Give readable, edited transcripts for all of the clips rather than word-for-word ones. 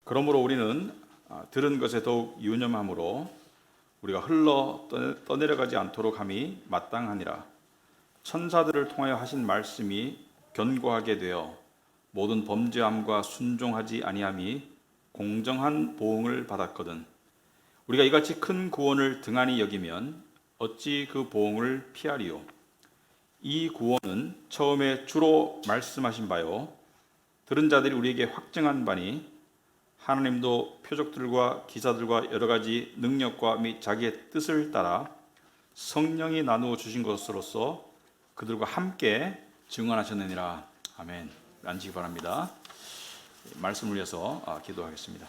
그러므로 우리는 들은 것에 더욱 유념함으로 우리가 흘러 떠내려가지 않도록 함이 마땅하니라. 천사들을 통하여 하신 말씀이 견고하게 되어 모든 범죄함과 순종하지 아니함이 공정한 보응을 받았거든. 우리가 이같이 큰 구원을 등한히 여기면 어찌 그 보응을 피하리요. 이 구원은 처음에 주로 말씀하신 바요 들은 자들이 우리에게 확증한 바니 하나님도 표적들과 기사들과 여러 가지 능력과 및 자기의 뜻을 따라 성령이 나누어 주신 것으로서 그들과 함께 증언하셨느니라. 아멘. 앉으시기 바랍니다. 말씀을 위해서 기도하겠습니다.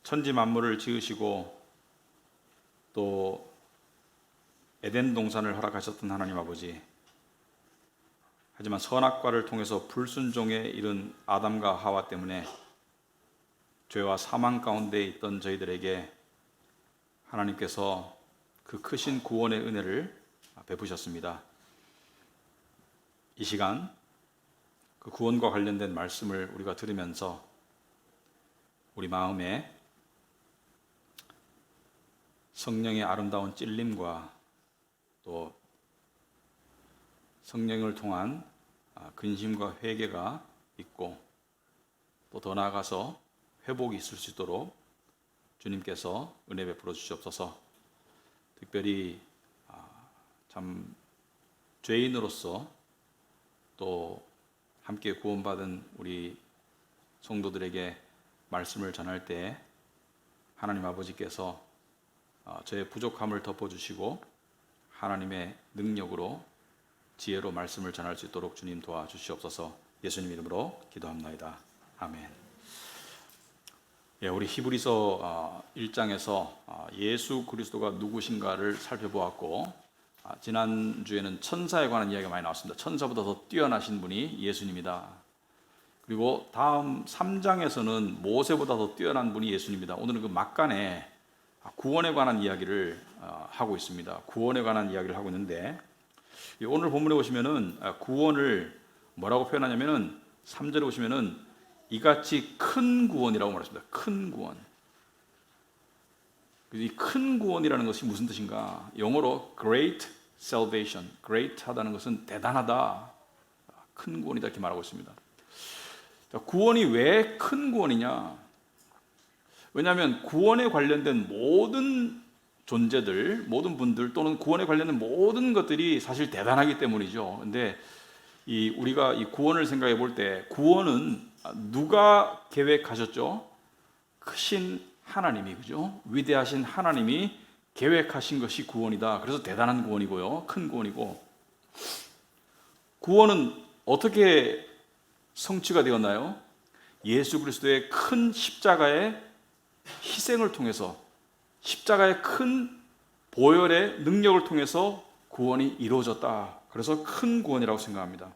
천지 만물을 지으시고 또 에덴 동산을 허락하셨던 하나님 아버지, 하지만 선악과를 통해서 불순종에 이른 아담과 하와 때문에 죄와 사망 가운데 있던 저희들에게 하나님께서 그 크신 구원의 은혜를 베푸셨습니다. 이 시간 그 구원과 관련된 말씀을 우리가 들으면서 우리 마음에 성령의 아름다운 찔림과 또 성령을 통한 근심과 회개가 있고 또 더 나아가서 회복이 있을 수 있도록 주님께서 은혜 베풀어 주시옵소서. 특별히 참 죄인으로서 또 함께 구원받은 우리 성도들에게 말씀을 전할 때 하나님 아버지께서 저의 부족함을 덮어주시고 하나님의 능력으로 지혜로 말씀을 전할 수 있도록 주님 도와주시옵소서. 예수님 이름으로 기도합나이다. 아멘. 우리 히브리서 1장에서 예수 그리스도가 누구신가를 살펴보았고 지난주에는 천사에 관한 이야기가 많이 나왔습니다. 천사보다 더 뛰어나신 분이 예수님이다. 그리고 다음 3장에서는 모세보다 더 뛰어난 분이 예수님이다. 오늘은 그 막간에 구원에 관한 이야기를 하고 있습니다. 구원에 관한 이야기를 하고 있는데 오늘 본문에 보시면은 구원을 뭐라고 표현하냐면은 3절에 보시면은 이같이 큰 구원이라고 말했습니다. 큰 구원. 이 큰 구원이라는 것이 무슨 뜻인가? 영어로 great salvation. great 하다는 것은 대단하다. 큰 구원이다 이렇게 말하고 있습니다. 자, 구원이 왜 큰 구원이냐? 왜냐하면 구원에 관련된 모든 존재들, 모든 분들 또는 구원에 관련된 모든 것들이 사실 대단하기 때문이죠. 근데 우리가 이 구원을 생각해 볼 때 구원은 누가 계획하셨죠? 크신 하나님이, 그죠? 위대하신 하나님이 계획하신 것이 구원이다. 그래서 대단한 구원이고요. 큰 구원이고. 구원은 어떻게 성취가 되었나요? 예수 그리스도의 큰 십자가의 희생을 통해서, 십자가의 큰 보혈의 능력을 통해서 구원이 이루어졌다. 그래서 큰 구원이라고 생각합니다.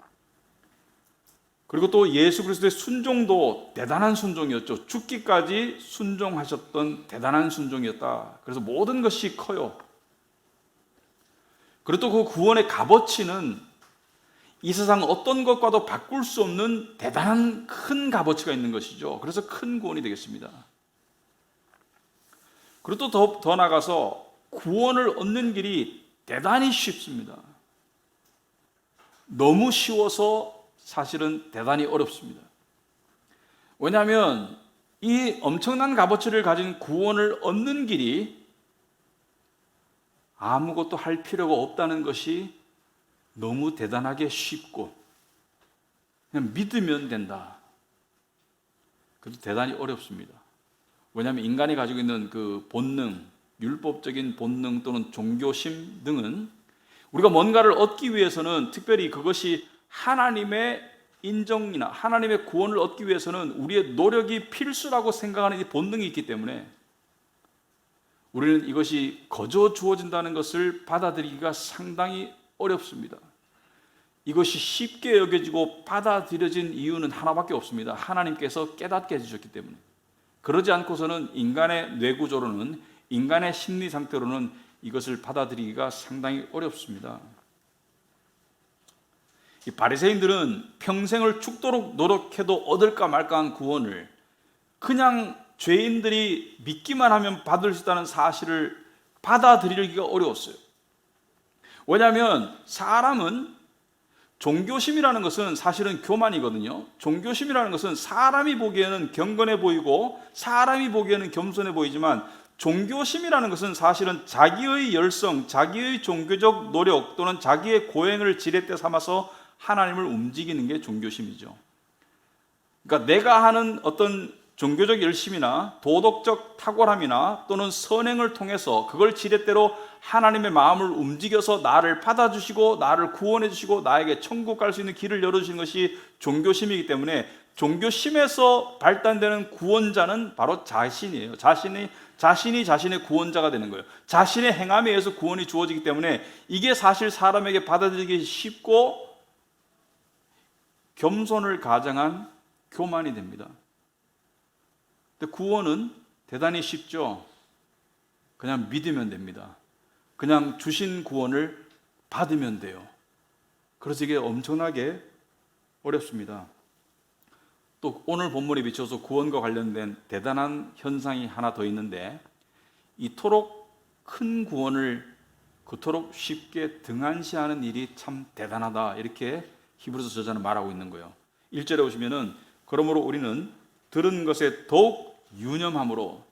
그리고 또 예수 그리스도의 순종도 대단한 순종이었죠. 죽기까지 순종하셨던 대단한 순종이었다. 그래서 모든 것이 커요. 그리고 또 그 구원의 값어치는 이 세상 어떤 것과도 바꿀 수 없는 대단한 큰 값어치가 있는 것이죠. 그래서 큰 구원이 되겠습니다. 그리고 또 더 나아가서 구원을 얻는 길이 대단히 쉽습니다. 너무 쉬워서 사실은 대단히 어렵습니다. 왜냐하면 이 엄청난 값어치를 가진 구원을 얻는 길이 아무것도 할 필요가 없다는 것이 너무 대단하게 쉽고 그냥 믿으면 된다. 그래도 대단히 어렵습니다. 왜냐하면 인간이 가지고 있는 그 본능, 율법적인 본능 또는 종교심 등은 우리가 뭔가를 얻기 위해서는 특별히 그것이 하나님의 인정이나 하나님의 구원을 얻기 위해서는 우리의 노력이 필수라고 생각하는 이 본능이 있기 때문에 우리는 이것이 거저 주어진다는 것을 받아들이기가 상당히 어렵습니다. 이것이 쉽게 여겨지고 받아들여진 이유는 하나밖에 없습니다. 하나님께서 깨닫게 해주셨기 때문에. 그러지 않고서는 인간의 뇌구조로는, 인간의 심리 상태로는 이것을 받아들이기가 상당히 어렵습니다. 이 바리새인들은 평생을 죽도록 노력해도 얻을까 말까한 구원을 그냥 죄인들이 믿기만 하면 받을 수 있다는 사실을 받아들이기가 어려웠어요. 왜냐하면 사람은 종교심이라는 것은 사실은 교만이거든요. 종교심이라는 것은 사람이 보기에는 경건해 보이고 사람이 보기에는 겸손해 보이지만 종교심이라는 것은 사실은 자기의 열성, 자기의 종교적 노력 또는 자기의 고행을 지렛대 삼아서 하나님을 움직이는 게 종교심이죠. 그러니까 내가 하는 어떤 종교적 열심이나 도덕적 탁월함이나 또는 선행을 통해서 그걸 지렛대로 하나님의 마음을 움직여서 나를 받아주시고 나를 구원해 주시고 나에게 천국 갈 수 있는 길을 열어주시는 것이 종교심이기 때문에 종교심에서 발단되는 구원자는 바로 자신이에요. 자신이 자신의 구원자가 되는 거예요. 자신의 행함에 의해서 구원이 주어지기 때문에 이게 사실 사람에게 받아들이기 쉽고 겸손을 가장한 교만이 됩니다. 근데 구원은 대단히 쉽죠. 그냥 믿으면 됩니다. 그냥 주신 구원을 받으면 돼요. 그래서 이게 엄청나게 어렵습니다. 또 오늘 본문에 비춰서 구원과 관련된 대단한 현상이 하나 더 있는데 이토록 큰 구원을 그토록 쉽게 등한시하는 일이 참 대단하다, 이렇게 히브리서 저자는 말하고 있는 거예요. 1절에 보시면은 그러므로 우리는 들은 것에 더욱 유념함으로,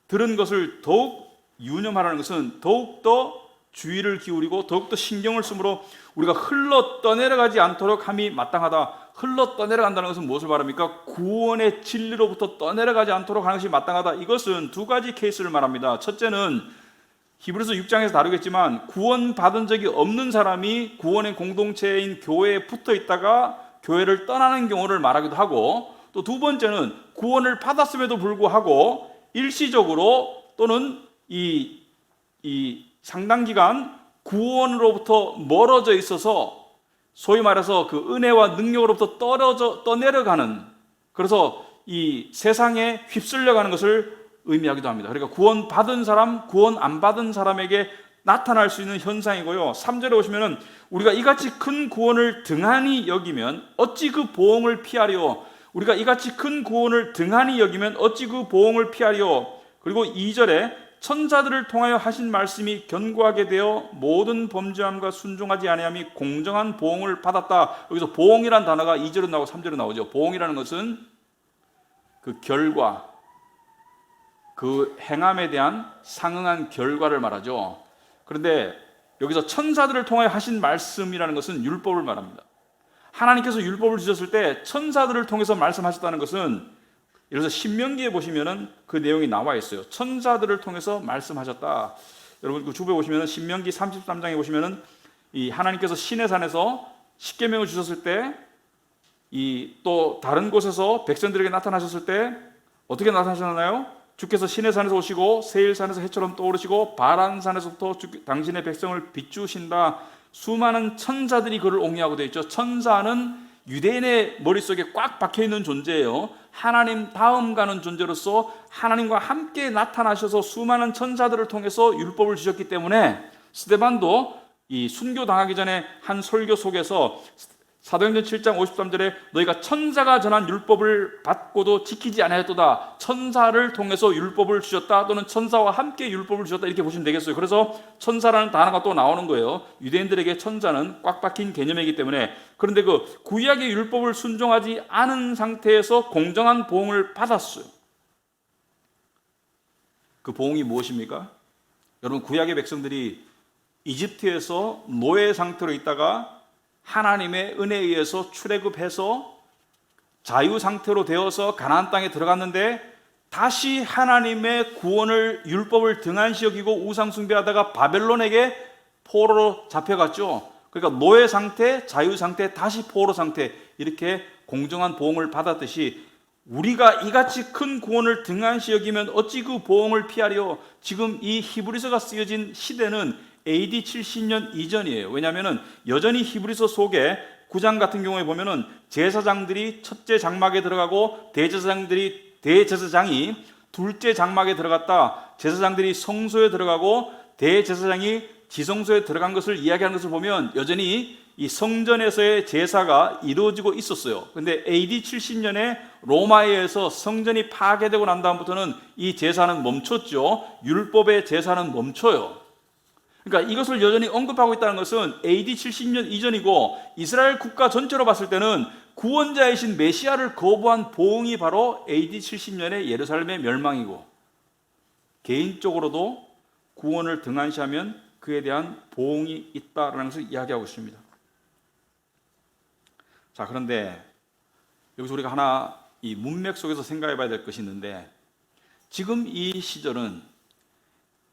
들은 것을 더욱 유념하라는 것은 더욱더 주의를 기울이고 더욱더 신경을 쓰므로 우리가 흘러 떠내려가지 않도록 함이 마땅하다. 흘러 떠내려간다는 것은 무엇을 말합니까? 구원의 진리로부터 떠내려가지 않도록 하는 것이 마땅하다. 이것은 두 가지 케이스를 말합니다. 첫째는 히브리서 6장에서 다루겠지만 구원받은 적이 없는 사람이 구원의 공동체인 교회에 붙어 있다가 교회를 떠나는 경우를 말하기도 하고, 또 두 번째는 구원을 받았음에도 불구하고 일시적으로 또는 이 상당 기간 구원으로부터 멀어져 있어서 소위 말해서 그 은혜와 능력으로부터 떠내려가는, 그래서 이 세상에 휩쓸려가는 것을 의미하기도 합니다. 그러니까 구원 받은 사람, 구원 안 받은 사람에게 나타날 수 있는 현상이고요. 3절에 보시면은 우리가 이같이 큰 구원을 등한히 여기면 어찌 그 보응을 피하리요. 우리가 이같이 큰 구원을 등한히 여기면 어찌 그 보응을 피하리요. 그리고 2절에 천사들을 통하여 하신 말씀이 견고하게 되어 모든 범죄함과 순종하지 아니함이 공정한 보응을 받았다. 여기서 보응이라는 단어가 2절에 나오고 3절에 나오죠. 보응이라는 것은 그 결과, 그 행함에 대한 상응한 결과를 말하죠. 그런데 여기서 천사들을 통하여 하신 말씀이라는 것은 율법을 말합니다. 하나님께서 율법을 주셨을 때 천사들을 통해서 말씀하셨다는 것은, 예를 들어서 신명기에 보시면은 그 내용이 나와 있어요. 천사들을 통해서 말씀하셨다. 여러분 그 주부에 보시면은 신명기 33장에 보시면은 이 하나님께서 시내산에서 십계명을 주셨을 때 이 또 다른 곳에서 백성들에게 나타나셨을 때 어떻게 나타나셨나요? 주께서 시내산에서 오시고 세일산에서 해처럼 떠오르시고 바란산에서부터 당신의 백성을 비추신다. 수많은 천사들이 그를 옹이하고 되어 있죠. 천사는 유대인의 머릿속에 꽉 박혀있는 존재예요. 하나님 다음 가는 존재로서 하나님과 함께 나타나셔서 수많은 천사들을 통해서 율법을 주셨기 때문에 스데반도 이 순교당하기 전에 한 설교 속에서 사도행전 7장 53절에 너희가 천사가 전한 율법을 받고도 지키지 아니하였도다. 천사를 통해서 율법을 주셨다, 또는 천사와 함께 율법을 주셨다, 이렇게 보시면 되겠어요. 그래서 천사라는 단어가 또 나오는 거예요. 유대인들에게 천사는 꽉 박힌 개념이기 때문에. 그런데 그 구약의 율법을 순종하지 않은 상태에서 공정한 보응을 받았어요. 그 보응이 무엇입니까? 여러분, 구약의 백성들이 이집트에서 노예 상태로 있다가 하나님의 은혜에 의해서 출애굽해서 자유 상태로 되어서 가나안 땅에 들어갔는데 다시 하나님의 구원을, 율법을 등한시 여기고 우상 숭배하다가 바벨론에게 포로로 잡혀갔죠. 그러니까 노예 상태, 자유 상태, 다시 포로 상태, 이렇게 공정한 보응을 받았듯이 우리가 이같이 큰 구원을 등한시 여기면 어찌 그 보응을 피하리요. 지금 이 히브리서가 쓰여진 시대는 AD 70년 이전이에요. 왜냐하면 여전히 히브리서 속에 9장 같은 경우에 보면은 제사장들이 첫째 장막에 들어가고 대제사장이 둘째 장막에 들어갔다. 제사장들이 성소에 들어가고 대제사장이 지성소에 들어간 것을 이야기하는 것을 보면 여전히 이 성전에서의 제사가 이루어지고 있었어요. 근데 AD 70년에 로마에 의해서 성전이 파괴되고 난 다음부터는 이 제사는 멈췄죠. 율법의 제사는 멈춰요. 그러니까 이것을 여전히 언급하고 있다는 것은 AD 70년 이전이고 이스라엘 국가 전체로 봤을 때는 구원자이신 메시아를 거부한 보응이 바로 AD 70년의 예루살렘의 멸망이고, 개인적으로도 구원을 등한시하면 그에 대한 보응이 있다라는 것을 이야기하고 있습니다. 자, 그런데 여기서 우리가 하나 이 문맥 속에서 생각해 봐야 될 것이 있는데, 지금 이 시절은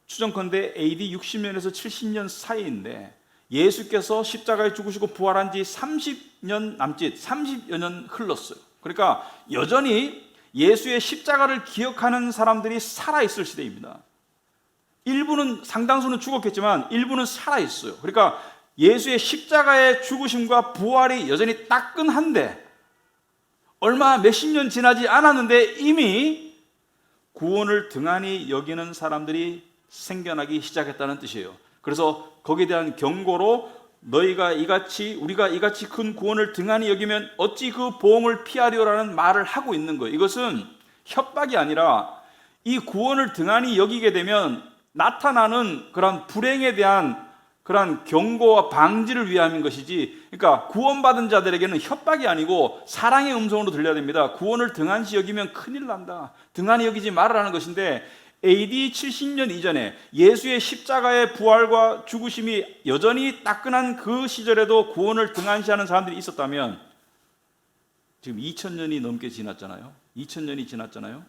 추정컨대 AD 60년에서 70년 사이인데 예수께서 십자가에 죽으시고 부활한 지 30년 남짓, 30여 년 흘렀어요. 그러니까 여전히 예수의 십자가를 기억하는 사람들이 살아있을 시대입니다. 일부는, 상당수는 죽었겠지만 일부는 살아있어요. 그러니까 예수의 십자가의 죽으심과 부활이 여전히 따끈한데, 얼마 몇십 년 지나지 않았는데 이미 구원을 등한히 여기는 사람들이 생겨나기 시작했다는 뜻이에요. 그래서 거기에 대한 경고로 우리가 이같이 큰 구원을 등한히 여기면 어찌 그 보응을 피하리오라는 말을 하고 있는 거예요. 이것은 협박이 아니라 이 구원을 등한히 여기게 되면 나타나는 그런 불행에 대한 그런 경고와 방지를 위함인 것이지, 그러니까 구원받은 자들에게는 협박이 아니고 사랑의 음성으로 들려야 됩니다. 구원을 등한시 여기면 큰일 난다, 등한히 여기지 말아라는 것인데, AD 70년 이전에 예수의 십자가의 부활과 죽으심이 여전히 따끈한 그 시절에도 구원을 등한시하는 사람들이 있었다면, 지금 2000년이 넘게 지났잖아요. 2000년이 지났잖아요.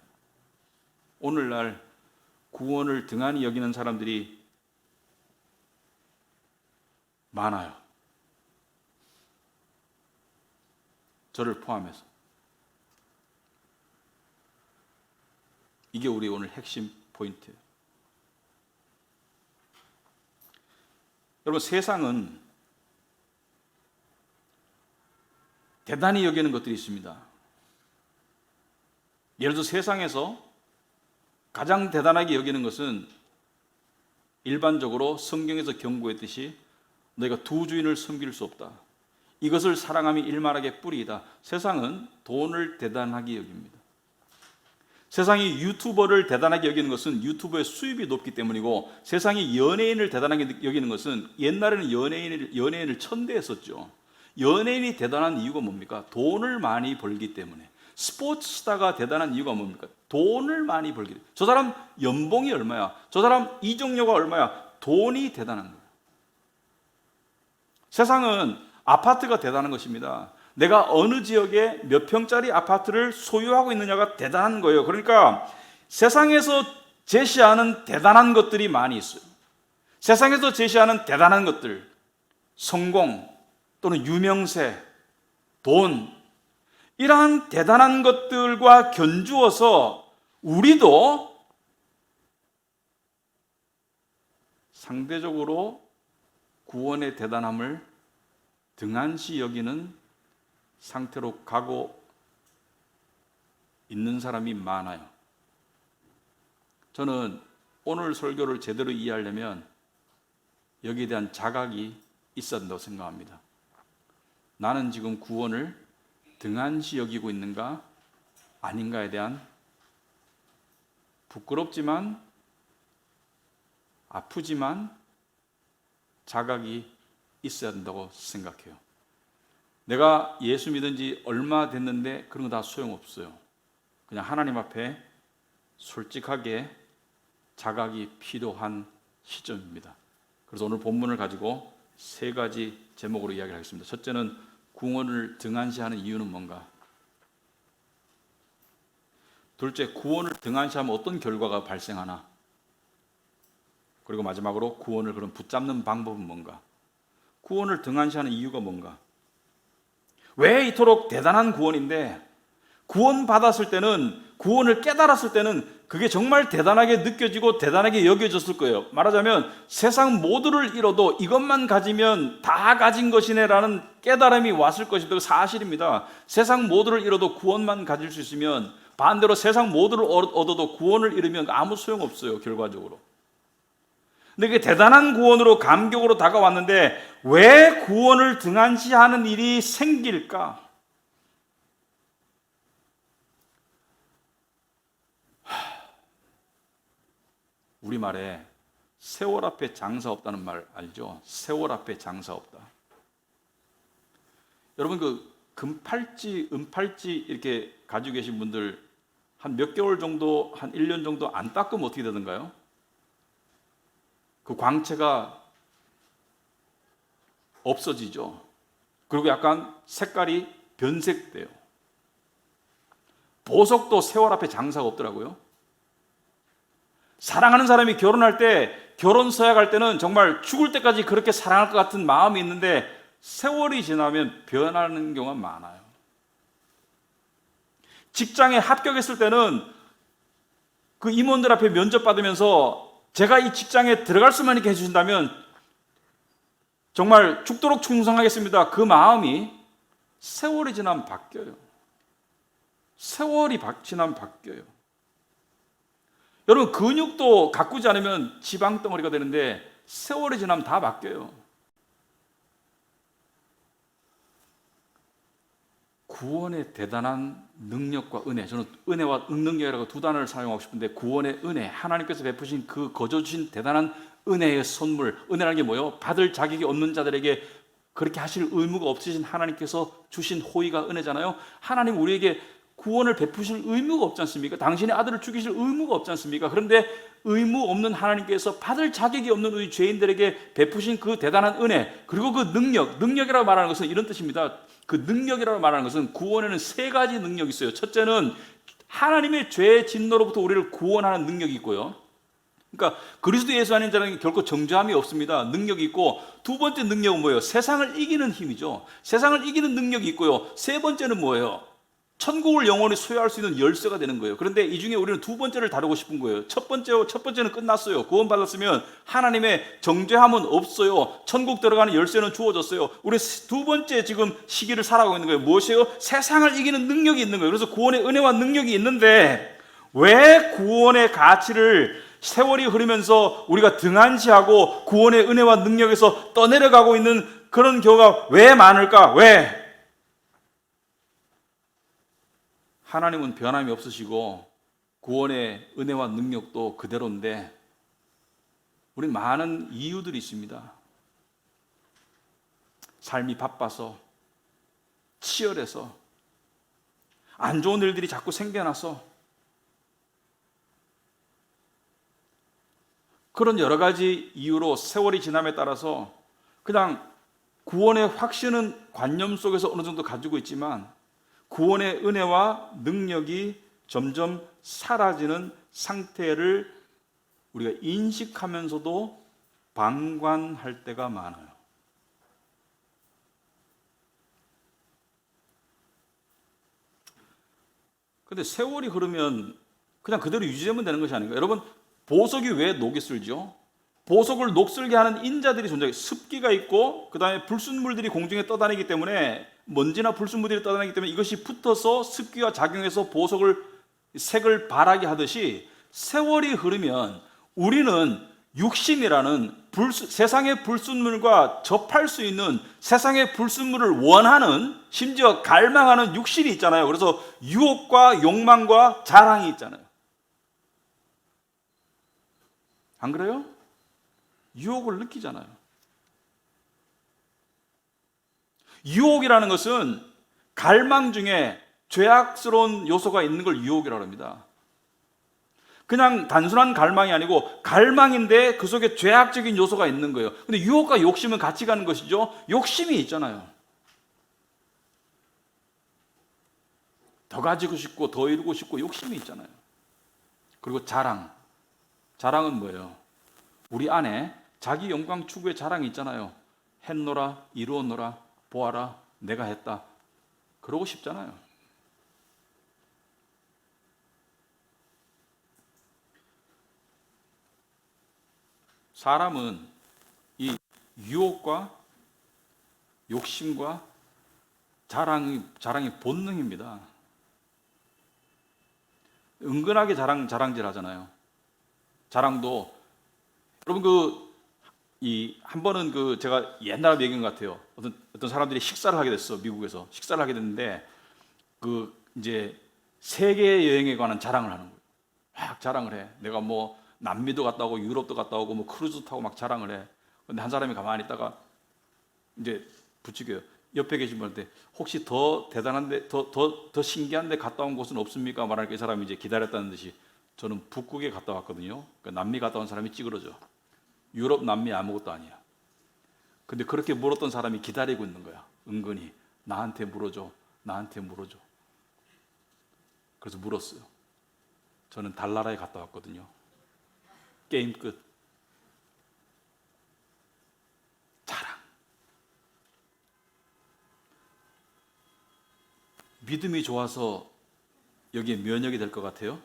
오늘날 구원을 등한히 여기는 사람들이 많아요. 저를 포함해서. 이게 우리 오늘 핵심 포인트예요. 여러분, 세상은 대단히 여기는 것들이 있습니다. 예를 들어 세상에서 가장 대단하게 여기는 것은 일반적으로 성경에서 경고했듯이 너희가 두 주인을 섬길 수 없다, 이것을 사랑함이 일말하게 뿌리이다. 세상은 돈을 대단하게 여깁니다. 세상이 유튜버를 대단하게 여기는 것은 유튜버의 수입이 높기 때문이고, 세상이 연예인을 대단하게 여기는 것은 옛날에는 연예인을 천대했었죠. 연예인이 대단한 이유가 뭡니까? 돈을 많이 벌기 때문에. 스포츠 스타가 대단한 이유가 뭡니까? 돈을 많이 벌기 때문에. 저 사람 연봉이 얼마야? 저 사람 이적료가 얼마야? 돈이 대단한 거예요. 세상은 아파트가 대단한 것입니다. 내가 어느 지역에 몇 평짜리 아파트를 소유하고 있느냐가 대단한 거예요. 그러니까 세상에서 제시하는 대단한 것들이 많이 있어요. 세상에서 제시하는 대단한 것들, 성공 또는 유명세, 돈, 이러한 대단한 것들과 견주어서 우리도 상대적으로 구원의 대단함을 등한시 여기는 상태로 가고 있는 사람이 많아요. 저는 오늘 설교를 제대로 이해하려면 여기에 대한 자각이 있어야 된다고 생각합니다. 나는 지금 구원을 등한시 여기고 있는가 아닌가에 대한 부끄럽지만 아프지만 자각이 있어야 된다고 생각해요. 내가 예수 믿은 지 얼마 됐는데 그런 거 다 소용없어요. 그냥 하나님 앞에 솔직하게 자각이 필요한 시점입니다. 그래서 오늘 본문을 가지고 세 가지 제목으로 이야기를 하겠습니다. 첫째는 구원을 등한시하는 이유는 뭔가? 둘째, 구원을 등한시하면 어떤 결과가 발생하나? 그리고 마지막으로 구원을 그럼 붙잡는 방법은 뭔가? 구원을 등한시하는 이유가 뭔가? 왜 이토록 대단한 구원인데 구원받았을 때는, 구원을 깨달았을 때는 그게 정말 대단하게 느껴지고 대단하게 여겨졌을 거예요. 말하자면 세상 모두를 잃어도 이것만 가지면 다 가진 것이네라는 깨달음이 왔을 것이다. 사실입니다. 세상 모두를 잃어도 구원만 가질 수 있으면, 반대로 세상 모두를 얻어도 구원을 잃으면 아무 소용없어요, 결과적으로. 근데 그게 대단한 구원으로 감격으로 다가왔는데 왜 구원을 등한시하는 일이 생길까? 우리말에 세월 앞에 장사 없다는 말 알죠? 세월 앞에 장사 없다. 여러분 그 금팔찌, 은팔찌 이렇게 가지고 계신 분들 한 몇 개월 정도, 한 1년 정도 안 닦으면 어떻게 되던가요? 그 광채가 없어지죠. 그리고 약간 색깔이 변색돼요. 보석도 세월 앞에 장사가 없더라고요. 사랑하는 사람이 결혼할 때 결혼 서약할 때는 정말 죽을 때까지 그렇게 사랑할 것 같은 마음이 있는데 세월이 지나면 변하는 경우가 많아요. 직장에 합격했을 때는 그 임원들 앞에 면접 받으면서 제가 이 직장에 들어갈 수만 있게 해주신다면 정말 죽도록 충성하겠습니다. 그 마음이 세월이 지나면 바뀌어요. 세월이 지나면 바뀌어요. 여러분 근육도 가꾸지 않으면 지방 덩어리가 되는데 세월이 지나면 다 바뀌어요. 구원의 대단한 능력과 은혜, 저는 은혜와 능력이라고 두 단어를 사용하고 싶은데 구원의 은혜, 하나님께서 베푸신 그 거저 주신 대단한 은혜의 선물, 은혜라는 게 뭐예요? 받을 자격이 없는 자들에게 그렇게 하실 의무가 없으신 하나님께서 주신 호의가 은혜잖아요. 하나님 우리에게 구원을 베푸실 의무가 없지 않습니까? 당신의 아들을 죽이실 의무가 없지 않습니까? 그런데 의무 없는 하나님께서 받을 자격이 없는 우리 죄인들에게 베푸신 그 대단한 은혜, 그리고 그 능력이라고 말하는 것은 이런 뜻입니다. 그 능력이라고 말하는 것은 구원에는 세 가지 능력이 있어요. 첫째는 하나님의 죄의 진노로부터 우리를 구원하는 능력이 있고요. 그러니까 그리스도 예수 안에 있는 자는 결코 정죄함이 없습니다. 능력이 있고, 두 번째 능력은 뭐예요? 세상을 이기는 힘이죠. 세상을 이기는 능력이 있고요. 세 번째는 뭐예요? 천국을 영원히 소유할 수 있는 열쇠가 되는 거예요. 그런데 이 중에 우리는 두 번째를 다루고 싶은 거예요. 첫 번째는 끝났어요. 구원받았으면 하나님의 정죄함은 없어요. 천국 들어가는 열쇠는 주어졌어요. 우리 두 번째 지금 시기를 살아가고 있는 거예요. 무엇이에요? 세상을 이기는 능력이 있는 거예요. 그래서 구원의 은혜와 능력이 있는데 왜 구원의 가치를 세월이 흐르면서 우리가 등한시하고 구원의 은혜와 능력에서 떠내려가고 있는 그런 경우가 왜 많을까? 왜? 하나님은 변함이 없으시고 구원의 은혜와 능력도 그대로인데 우리는 많은 이유들이 있습니다. 삶이 바빠서, 치열해서, 안 좋은 일들이 자꾸 생겨나서, 그런 여러 가지 이유로 세월이 지남에 따라서 그냥 구원의 확신은 관념 속에서 어느 정도 가지고 있지만 구원의 은혜와 능력이 점점 사라지는 상태를 우리가 인식하면서도 방관할 때가 많아요. 그런데 세월이 흐르면 그냥 그대로 유지되면 되는 것이 아닌가? 여러분, 보석이 왜 녹이 슬죠? 보석을 녹슬게 하는 인자들이 존재해요. 습기가 있고 그 다음에 불순물들이 공중에 떠다니기 때문에, 먼지나 불순물들이 떠다니기 때문에 이것이 붙어서 습기와 작용해서 보석을 색을 발하게 하듯이 세월이 흐르면 우리는 육신이라는 세상의 불순물과 접할 수 있는, 세상의 불순물을 원하는, 심지어 갈망하는 육신이 있잖아요. 그래서 유혹과 욕망과 자랑이 있잖아요. 안 그래요? 유혹을 느끼잖아요. 유혹이라는 것은 갈망 중에 죄악스러운 요소가 있는 걸 유혹이라고 합니다. 그냥 단순한 갈망이 아니고 갈망인데 그 속에 죄악적인 요소가 있는 거예요. 근데 유혹과 욕심은 같이 가는 것이죠. 욕심이 있잖아요. 더 가지고 싶고 더 이루고 싶고 욕심이 있잖아요. 그리고 자랑은 뭐예요? 우리 안에 자기 영광 추구의 자랑이 있잖아요. 했노라, 이루었노라, 보아라, 내가 했다. 그러고 싶잖아요. 사람은 이 유혹과 욕심과 자랑이 본능입니다. 은근하게 자랑질 하잖아요. 자랑도, 여러분 그 이 한 번은 그 제가 옛날에 얘기한 것 같아요. 어떤 사람들이 식사를 하게 됐어. 미국에서 식사를 하게 됐는데 그 이제 세계 여행에 관한 자랑을 하는 거예요. 막 자랑을 해. 내가 뭐 남미도 갔다 오고 유럽도 갔다 오고 뭐 크루즈 타고 막 자랑을 해. 근데 한 사람이 가만히 있다가 이제 부추겨요. 옆에 계신 분한테 혹시 더 대단한데 더 신기한데 갔다 온 곳은 없습니까? 말하니까 이 사람이 이제 기다렸다는 듯이 저는 북극에 갔다 왔거든요. 그러니까 남미 갔다 온 사람이 찌그러져. 유럽, 남미 아무것도 아니야. 근데 그렇게 물었던 사람이 기다리고 있는 거야. 은근히 나한테 물어줘. 나한테 물어줘. 그래서 물었어요. 저는 달나라에 갔다 왔거든요. 게임 끝. 자랑. 믿음이 좋아서 여기에 면역이 될 것 같아요?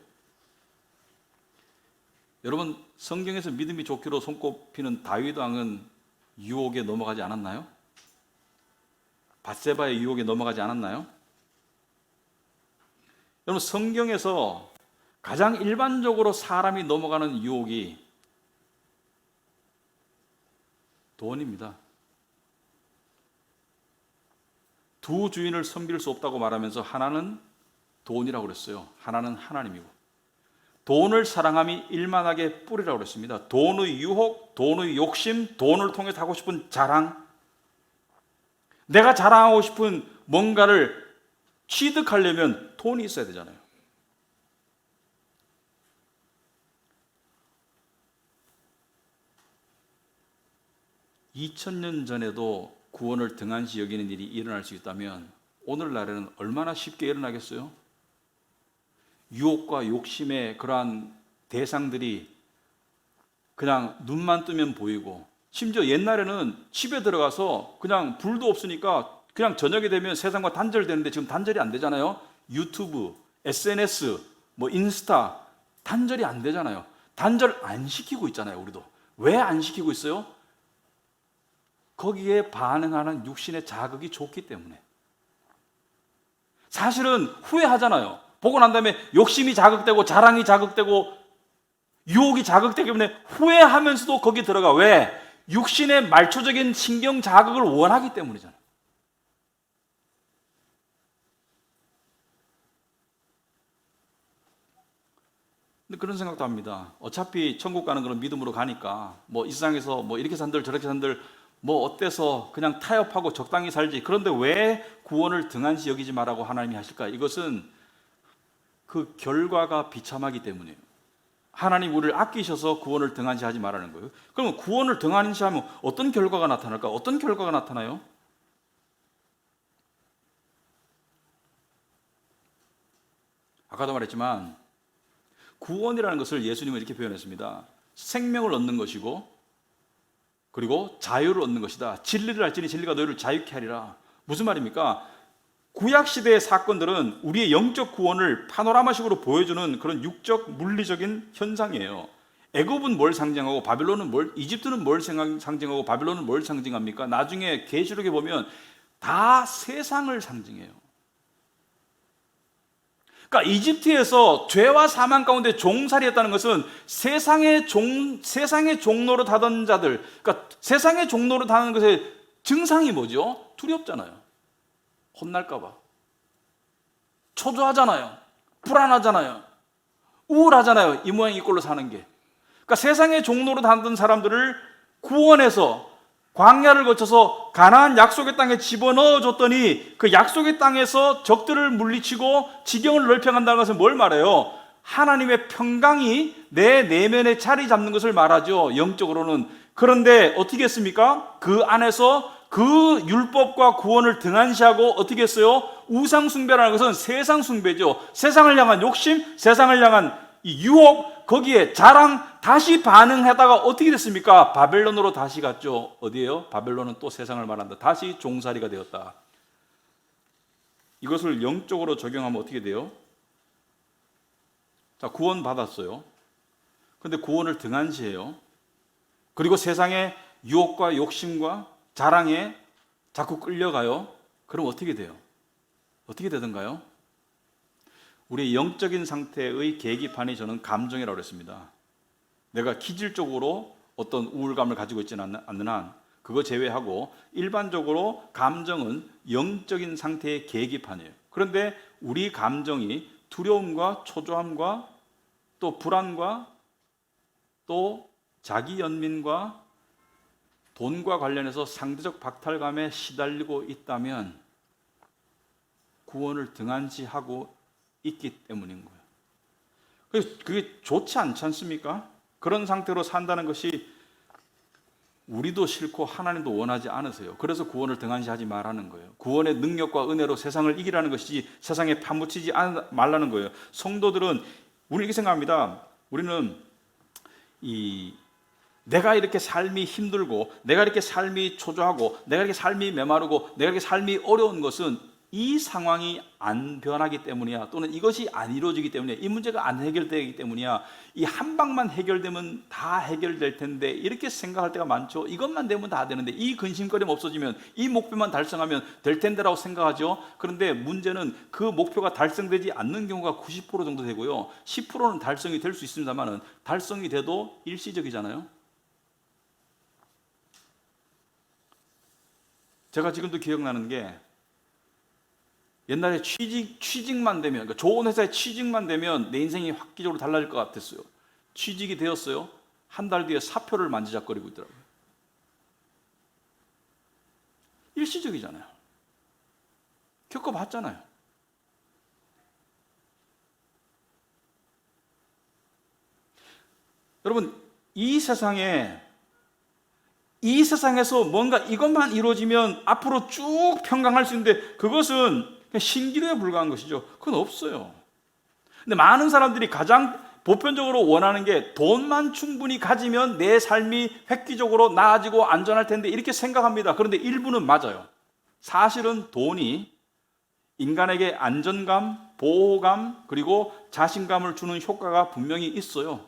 여러분, 성경에서 믿음이 좋기로 손꼽히는 다윗 왕은 유혹에 넘어가지 않았나요? 밧세바의 유혹에 넘어가지 않았나요? 여러분, 성경에서 가장 일반적으로 사람이 넘어가는 유혹이 돈입니다. 두 주인을 섬길 수 없다고 말하면서 하나는 돈이라고 그랬어요. 하나는 하나님이고. 돈을 사랑함이 일만하게 뿌리라고 그랬습니다. 돈의 유혹, 돈의 욕심, 돈을 통해 하고 싶은 자랑, 내가 자랑하고 싶은 뭔가를 취득하려면 돈이 있어야 되잖아요. (2000년) 전에도 구원을 등한시 여기는 일이 일어날 수 있다면 오늘날에는 얼마나 쉽게 일어나겠어요? 유혹과 욕심의 그러한 대상들이 그냥 눈만 뜨면 보이고, 심지어 옛날에는 집에 들어가서 그냥 불도 없으니까 그냥 저녁이 되면 세상과 단절되는데 지금 단절이 안 되잖아요. 유튜브, SNS, 뭐 인스타 단절이 안 되잖아요. 단절 안 시키고 있잖아요. 우리도. 왜 안 시키고 있어요? 거기에 반응하는 육신의 자극이 좋기 때문에. 사실은 후회하잖아요. 보고 난 다음에 욕심이 자극되고 자랑이 자극되고 유혹이 자극되기 때문에 후회하면서도 거기 들어가. 왜? 육신의 말초적인 신경 자극을 원하기 때문이잖아요. 근데 그런 생각도 합니다. 어차피 천국 가는 그런 믿음으로 가니까 뭐 이 세상에서 뭐 이렇게 산들 저렇게 산들 뭐 어때서 그냥 타협하고 적당히 살지. 그런데 왜 구원을 등한시 여기지 말라고 하나님이 하실까? 이것은 그 결과가 비참하기 때문이에요. 하나님 우리를 아끼셔서 구원을 등한시 하지 말라는 거예요. 그러면 구원을 등한시 하면 어떤 결과가 나타날까? 어떤 결과가 나타나요? 아까도 말했지만 구원이라는 것을 예수님은 이렇게 표현했습니다. 생명을 얻는 것이고 그리고 자유를 얻는 것이다. 진리를 알지니 진리가 너희를 자유케 하리라. 무슨 말입니까? 구약시대의 사건들은 우리의 영적 구원을 파노라마식으로 보여주는 그런 육적 물리적인 현상이에요. 애굽은 뭘 상징하고 바빌론은 뭘, 이집트는 뭘 상징하고 바빌론은 뭘 상징합니까? 나중에 계시록에 보면 다 세상을 상징해요. 그러니까 이집트에서 죄와 사망 가운데 종살이했다는 것은 세상의 종로로 하던 자들, 그러니까 세상의 종로로 하는 것의 증상이 뭐죠? 두렵잖아요. 혼날까봐. 초조하잖아요. 불안하잖아요. 우울하잖아요. 이 모양 이 꼴로 사는 게. 그러니까 세상의 종로로 다니던 사람들을 구원해서 광야를 거쳐서 가나안 약속의 땅에 집어넣어 줬더니 그 약속의 땅에서 적들을 물리치고 지경을 넓혀간다는 것은 뭘 말해요? 하나님의 평강이 내 내면에 자리 잡는 것을 말하죠. 영적으로는. 그런데 어떻게 했습니까? 그 안에서 그 율법과 구원을 등한시하고 어떻게 했어요? 우상 숭배라는 것은 세상 숭배죠. 세상을 향한 욕심, 세상을 향한 이 유혹, 거기에 자랑, 다시 반응하다가 어떻게 됐습니까? 바벨론으로 다시 갔죠. 어디예요? 바벨론은 또 세상을 말한다. 다시 종살이가 되었다. 이것을 영적으로 적용하면 어떻게 돼요? 자, 구원 받았어요. 그런데 구원을 등한시해요. 그리고 세상의 유혹과 욕심과 자랑에 자꾸 끌려가요. 그럼 어떻게 돼요? 어떻게 되던가요? 우리의 영적인 상태의 계기판이 저는 감정이라고 했습니다. 내가 기질적으로 어떤 우울감을 가지고 있지는 않는 한 그거 제외하고 일반적으로 감정은 영적인 상태의 계기판이에요. 그런데 우리 감정이 두려움과 초조함과 또 불안과 또 자기 연민과 돈과 관련해서 상대적 박탈감에 시달리고 있다면 구원을 등한시하고 있기 때문인 거예요. 그게 좋지 않지 않습니까? 그런 상태로 산다는 것이 우리도 싫고 하나님도 원하지 않으세요. 그래서 구원을 등한시하지 말라는 거예요. 구원의 능력과 은혜로 세상을 이기라는 것이지 세상에 파묻히지 말라는 거예요. 성도들은 우리 이렇게 생각합니다. 우리는 내가 이렇게 삶이 힘들고 내가 이렇게 삶이 초조하고 내가 이렇게 삶이 메마르고 내가 이렇게 삶이 어려운 것은 이 상황이 안 변하기 때문이야. 또는 이것이 안 이루어지기 때문이야. 이 문제가 안 해결되기 때문이야. 이 한 방만 해결되면 다 해결될 텐데 이렇게 생각할 때가 많죠. 이것만 되면 다 되는데 이 근심거림 없어지면 이 목표만 달성하면 될 텐데라고 생각하죠. 그런데 문제는 그 목표가 달성되지 않는 경우가 90% 정도 되고요. 10%는 달성이 될 수 있습니다만 달성이 돼도 일시적이잖아요. 제가 지금도 기억나는 게 옛날에 취직만 되면, 그러니까 좋은 회사에 취직만 되면 내 인생이 획기적으로 달라질 것 같았어요. 취직이 되었어요. 한 달 뒤에 사표를 만지작거리고 있더라고요. 일시적이잖아요. 겪어봤잖아요. 여러분, 이 세상에서 뭔가 이것만 이루어지면 앞으로 쭉 평강할 수 있는데 그것은 그냥 신기루에 불과한 것이죠. 그건 없어요. 근데 많은 사람들이 가장 보편적으로 원하는 게 돈만 충분히 가지면 내 삶이 획기적으로 나아지고 안전할 텐데 이렇게 생각합니다. 그런데 일부는 맞아요. 사실은 돈이 인간에게 안전감, 보호감, 그리고 자신감을 주는 효과가 분명히 있어요.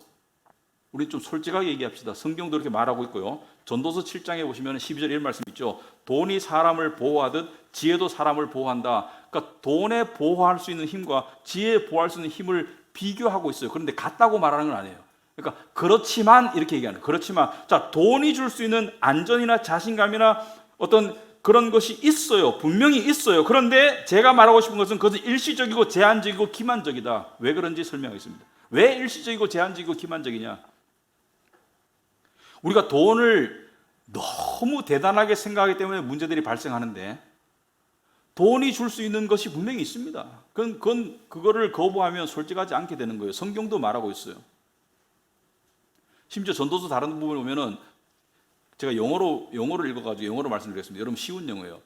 우리 좀 솔직하게 얘기합시다. 성경도 이렇게 말하고 있고요. 전도서 7장에 보시면 12절 이런 말씀 있죠. 돈이 사람을 보호하듯 지혜도 사람을 보호한다. 그러니까 돈에 보호할 수 있는 힘과 지혜에 보호할 수 있는 힘을 비교하고 있어요. 그런데 같다고 말하는 건 아니에요. 그러니까 그렇지만 이렇게 얘기하는 거예요. 그렇지만 자, 돈이 줄 수 있는 안전이나 자신감이나 어떤 그런 것이 있어요. 분명히 있어요. 그런데 제가 말하고 싶은 것은 그것은 일시적이고 제한적이고 기만적이다. 왜 그런지 설명하겠습니다. 왜 일시적이고 제한적이고 기만적이냐? 우리가 돈을 너무 대단하게 생각하기 때문에 문제들이 발생하는데 돈이 줄 수 있는 것이 분명히 있습니다. 그거를 거부하면 솔직하지 않게 되는 거예요. 성경도 말하고 있어요. 심지어 전도서 다른 부분을 보면은 제가 영어를 읽어가지고 영어로 말씀드리겠습니다. 여러분 쉬운 영어예요.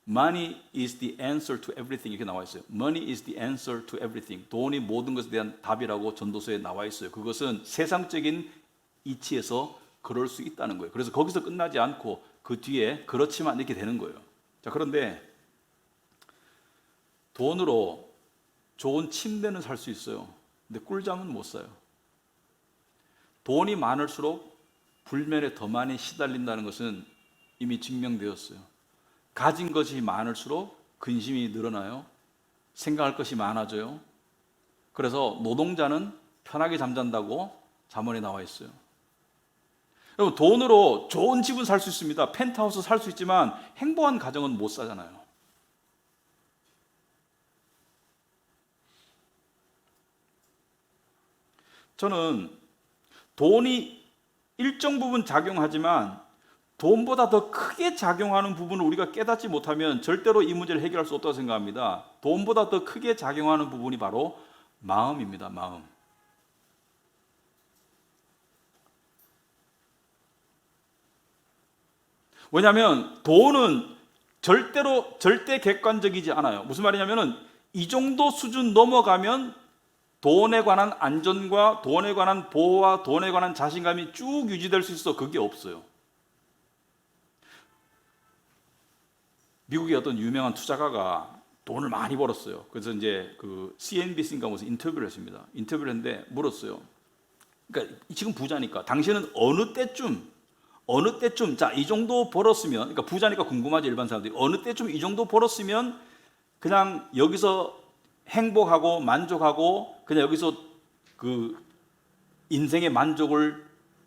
Money is the answer to everything 이렇게 나와 있어요. Money is the answer to everything. 돈이 모든 것에 대한 답이라고 전도서에 나와 있어요. 그것은 세상적인 이치에서 그럴 수 있다는 거예요. 그래서 거기서 끝나지 않고 그 뒤에 그렇지만 이렇게 되는 거예요. 자, 그런데 돈으로 좋은 침대는 살 수 있어요. 근데 꿀잠은 못 사요. 돈이 많을수록 불면에 더 많이 시달린다는 것은 이미 증명되었어요. 가진 것이 많을수록 근심이 늘어나요. 생각할 것이 많아져요. 그래서 노동자는 편하게 잠잔다고 잠언에 나와 있어요. 여러분, 돈으로 좋은 집은 살 수 있습니다. 펜트하우스 살 수 있지만 행복한 가정은 못 사잖아요. 저는 돈이 일정 부분 작용하지만 돈보다 더 크게 작용하는 부분을 우리가 깨닫지 못하면 절대로 이 문제를 해결할 수 없다고 생각합니다. 돈보다 더 크게 작용하는 부분이 바로 마음입니다. 마음. 왜냐하면 돈은 절대 객관적이지 않아요. 무슨 말이냐면은 이 정도 수준 넘어가면 돈에 관한 안전과 돈에 관한 보호와 돈에 관한 자신감이 쭉 유지될 수 있어. 그게 없어요. 미국의 어떤 유명한 투자가가 돈을 많이 벌었어요. 그래서 이제 그 CNBC인가 무슨 인터뷰를 했습니다. 인터뷰를 했는데 물었어요. 그러니까 지금 부자니까 당신은 어느 때쯤 자, 이 정도 벌었으면, 그러니까 부자니까 궁금하지 일반 사람들이 어느 때쯤 이 정도 벌었으면 그냥 여기서 행복하고 만족하고 그냥 여기서 그 인생의 만족을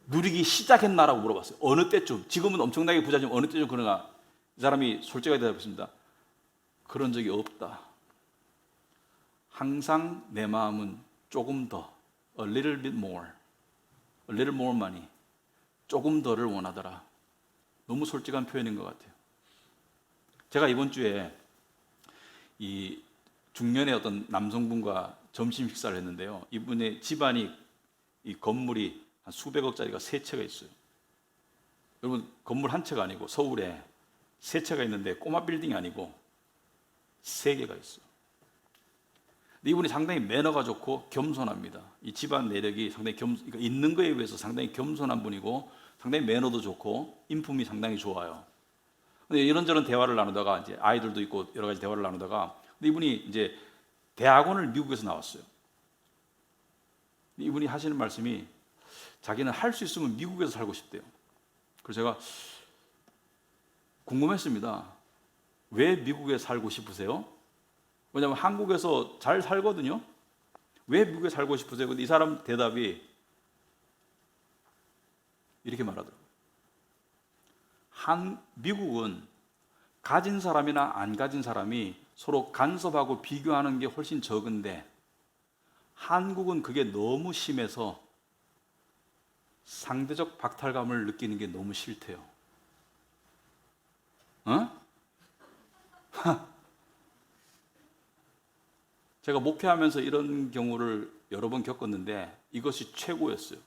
누리기 시작했나라고 물어봤어요. 어느 때쯤? 지금은 엄청나게 부자지만 어느 때쯤 그러나? 이 사람이 솔직하게 대답했습니다. 그런 적이 없다. 항상 내 마음은 조금 더, a little bit more, a little more money, 조금 더를 원하더라. 너무 솔직한 표현인 것 같아요. 제가 이번 주에 이 중년의 어떤 남성분과 점심 식사를 했는데요. 이분의 집안이, 이 건물이 한 수백억짜리가 세 채가 있어요. 여러분, 건물 한 채가 아니고 서울에 세 채가 있는데 꼬마 빌딩이 아니고 세 개가 있어요. 근데 이분이 상당히 매너가 좋고 겸손합니다. 이 집안 내력이 상당히 그러니까 있는 거에 비해서 상당히 겸손한 분이고 상당히 매너도 좋고 인품이 상당히 좋아요. 근데 이런저런 대화를 나누다가 이제 아이들도 있고 여러 가지 대화를 나누다가 근데 이분이 이제 대학원을 미국에서 나왔어요. 이분이 하시는 말씀이 자기는 할 수 있으면 미국에서 살고 싶대요. 그래서 제가 궁금했습니다. 왜 미국에 살고 싶으세요? 왜냐하면 한국에서 잘 살거든요. 왜 미국에 살고 싶으세요? 근데 이 사람 대답이 이렇게 말하더라고요. 미국은 가진 사람이나 안 가진 사람이 서로 간섭하고 비교하는 게 훨씬 적은데 한국은 그게 너무 심해서 상대적 박탈감을 느끼는 게 너무 싫대요. 제가 목회하면서 이런 경우를 여러 번 겪었는데 이것이 최고였어요.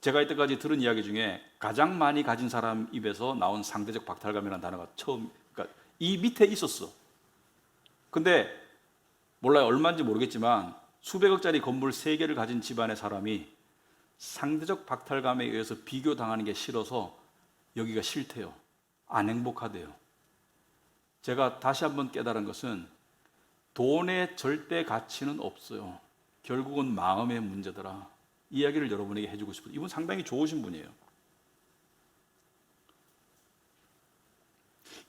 제가 이때까지 들은 이야기 중에 가장 많이 가진 사람 입에서 나온 상대적 박탈감이라는 단어가 그러니까 이 밑에 있었어. 근데 몰라요. 얼마인지 모르겠지만 수백억짜리 건물 3개를 가진 집안의 사람이 상대적 박탈감에 의해서 비교당하는 게 싫어서 여기가 싫대요. 안 행복하대요. 제가 다시 한번 깨달은 것은 돈의 절대 가치는 없어요. 결국은 마음의 문제더라. 이야기를 여러분에게 해주고 싶어요. 이분 상당히 좋으신 분이에요.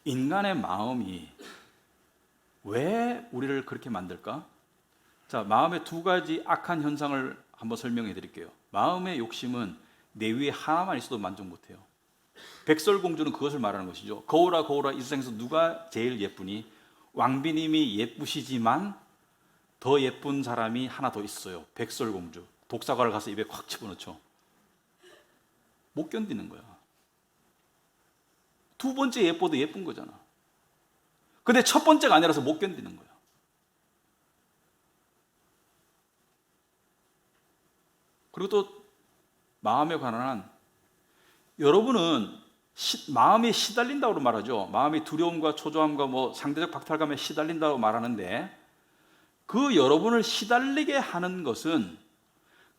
인간의 마음이 왜 우리를 그렇게 만들까? 자, 마음의 두 가지 악한 현상을 한번 설명해 드릴게요. 마음의 욕심은 내 위에 하나만 있어도 만족 못해요. 백설공주는 그것을 말하는 것이죠. 거울아 거울아 이 세상에서 누가 제일 예쁘니? 왕비님이 예쁘시지만 더 예쁜 사람이 하나 더 있어요. 백설공주. 독사과를 가서 입에 콱 집어넣죠. 못 견디는 거야. 두 번째 예뻐도 예쁜 거잖아. 근데 첫 번째가 아니라서 못 견디는 거야. 그리고 또 마음에 관한 한 여러분은 마음이 시달린다고 말하죠. 마음이 두려움과 초조함과 뭐 상대적 박탈감에 시달린다고 말하는데 그 여러분을 시달리게 하는 것은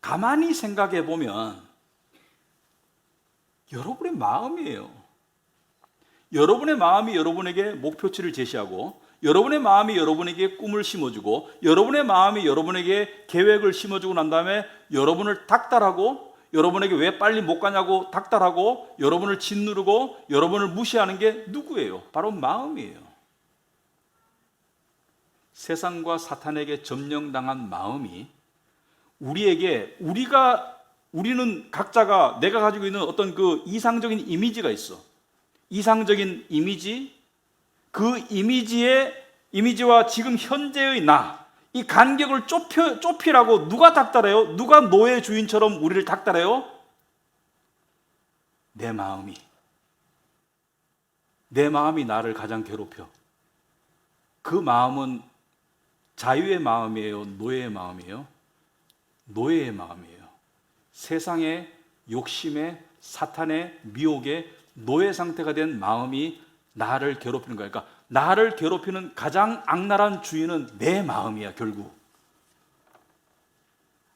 가만히 생각해 보면 여러분의 마음이에요. 여러분의 마음이 여러분에게 목표치를 제시하고 여러분의 마음이 여러분에게 꿈을 심어주고 여러분의 마음이 여러분에게 계획을 심어주고 난 다음에 여러분을 닥달하고 여러분에게 왜 빨리 못 가냐고 닥달하고 여러분을 짓누르고 여러분을 무시하는 게 누구예요? 바로 마음이에요. 세상과 사탄에게 점령당한 마음이 우리는 각자가 내가 가지고 있는 어떤 그 이상적인 이미지가 있어. 이상적인 이미지, 그 이미지와 지금 현재의 이 간격을 좁히라고 누가 닥달해요? 누가 노예 주인처럼 우리를 닥달해요? 내 마음이 나를 가장 괴롭혀. 그 마음은 자유의 마음이에요? 노예의 마음이에요? 노예의 마음이에요. 세상의 욕심에 사탄의 미혹에 노예 상태가 된 마음이 나를 괴롭히는 거야. 그러니까 나를 괴롭히는 가장 악랄한 주인은 내 마음이야. 결국